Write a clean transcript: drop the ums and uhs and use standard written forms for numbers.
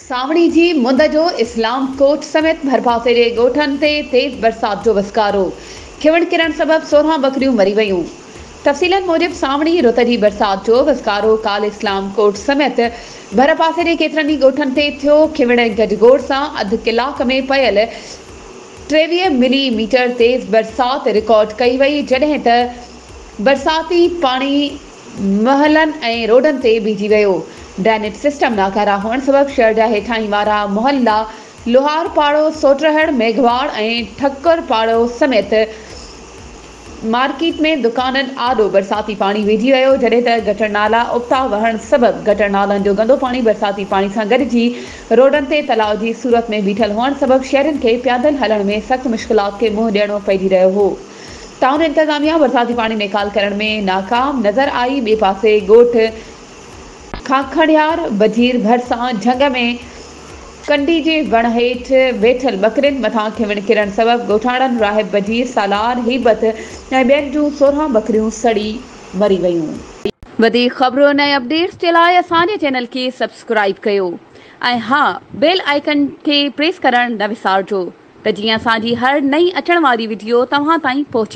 सावणी जी मुंद जो इस्लाम कोट समेत भरपासे जे ॻोठनि ते तेज़ बरसात जो वसकारो। खिवण किरण सबबि 16 बकरियूं मरी वयूं। तफ़सीलनि मूजिबि सावणी रुत जी बरसात जो वसकारो काल इस्लाम कोट समेत भरपासे जे केतिरनि ई ॻोठनि ते थियो। खिवण गजगोड़ सां अधु कलाक में पयल 23 मिलीमीटर तेज़ बरसात रिकॉर्ड कई वई, जॾहिं त बरसाती पाणी महलनि ऐं रोडनि ते बीहजी वियो। ड्रेनेज सिस्टम नाकारा हुअण सबबि शहर जा हेठाहीं वारा मोहल्ला लोहार पाड़ो, सोटरहड़, मेघवाड़ ऐं ठक्कर पाड़ो समेत मार्केट में दुकाननि आॾो बरसाती पाणी विझी वियो, जॾहिं त गटर नाला उबता वहण सबबि गटर नालनि जो गंदो पाणी बरसाती पाणी सां गॾिजी रोडनि ते तलाउ जी सूरत में बीठल हुअण सबबि शहरियुनि खे पैदल हलण में सख़्त मुश्किलात खे मुंहुं ॾियणो पइजी रहियो हो। टाउन इंतज़ामिया बरसाती पाणी निकाल करण में नाकाम नज़र आई। ॿिए पासे ॻोठ खाखड़ियार बजीर भरिसां झंग में कंडी जे वण हेठि वेठल बकरियुनि मथां खिवण किरण सबबि ॻोठाणनि राहिब बजीर, सालार, हीबत ऐं ॿियनि जूं 16 बकरियूं सड़ी मरी वयूं। वधीक ख़बरुनि ऐं अपडेट्स जे लाइ असांजे चैनल खे सब्सक्राइब कयो ऐं हा, बेल आइकन खे प्रेस करणु न विसारिजो त जीअं असांजी हर नई अचण वारी वीडियो तव्हां ताईं पहुचे।